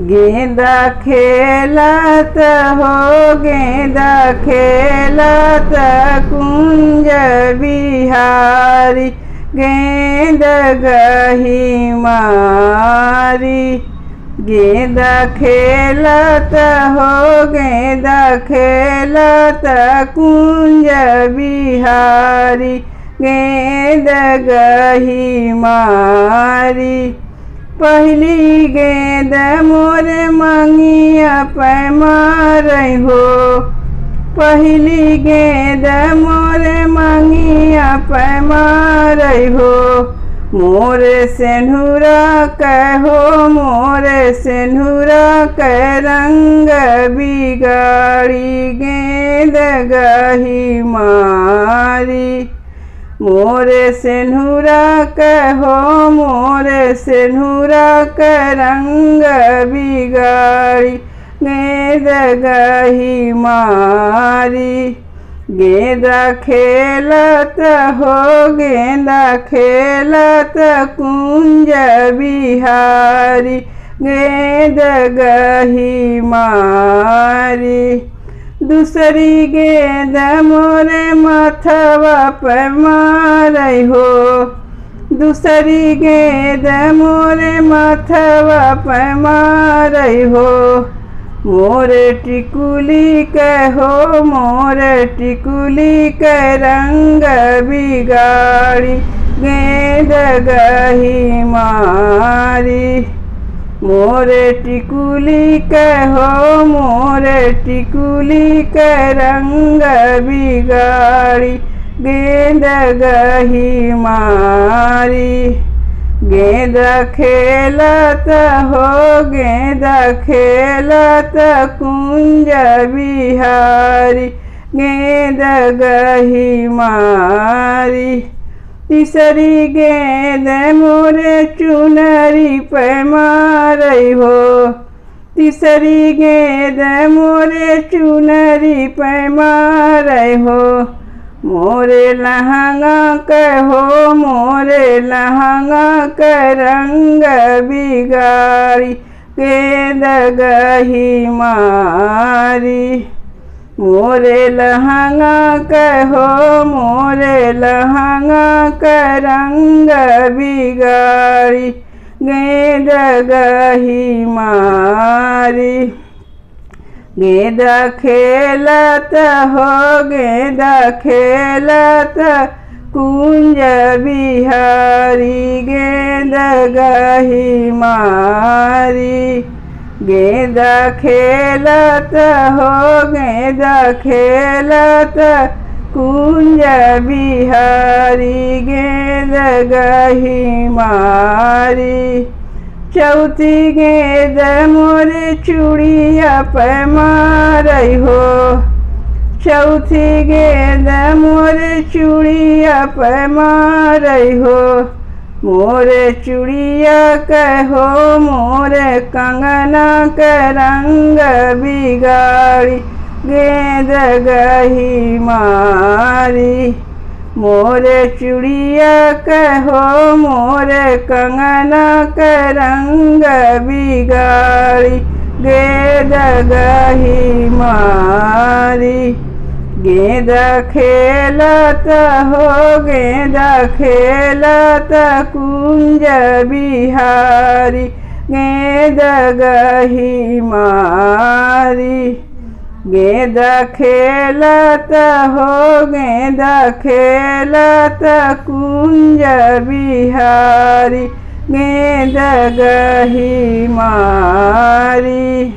गेंदा खेलत हो गेंदा खेलत कुंज बिहारी गेंद गही मारी। गेंदा खेलत हो गेंदा खेलत कुंज बिहारी गेंद गही मारी। पहली गेंद मोरे मंगिया पे मारई हो पहली गेंद मोरे मंगिया पे मारई हो। मोरे सेनुरा कहो मोरे सेनुरा के रंग बिगाड़ी गेंद गही मारी। मोरे सेनुरा कहो मोरे सेनुरा के रंग बिगाड़ी गेंद गही मारी। गेंदा खेलत हो गेंदा खेलत कुंज बिहारी गेंद गही मारी। दूसरी गेंद मोरे माथवा पे मारई हो दूसरी गेंद मोरे माथवा पे मारई हो। मोरे टिकुली के हो मोरे टिकुली के रंग बिगाड़ी गेंद गही मारी। मोरे टिकुली के हो मोरे टिकुली के रंग बिगाड़ी गेंद गही मारी। गेंदा खेलत हो गेंदा खेलत कुंज बिहारी गेंद गही मारी। तीसरी गेंद मोरे चुनरी पे मारई हो तीसरी गेंद मोरे चुनरी पे मारई हो। मोरे लहंगा के हो मोरे लहंगा के रंग बिगाड़ी गेंद गही मारी। मोरे लहंगा के हो मोरे लहंगा के रंग बिगाड़ी गेंद गही मारी। गेंदा खेलत हो गेंदा खेलत कुंज बिहारी गेंद गही मारी। गेंदा खेलत हो गेंदा खेलत कुंज बिहारी गेंद गही मारी। चौथी गेंद मोरे चूड़िया पे मारई हो चौथी गेंद मोरे चूड़िया पे मारई हो। मोरे चूड़िया के हो मोरे कंगना के रंग बिगाड़ी गेंद गही मारी। मोरे चूड़िया के हो मोरे कंगना के रंग बिगाड़ी गेंद गही मारी। गेंदा खेलत हो गेंदा खेलत कुंज बिहारी गेंद गही मारी। गेंदा खेलत हो गेंदा खेलत कुंज बिहारी गेंद गही मारी।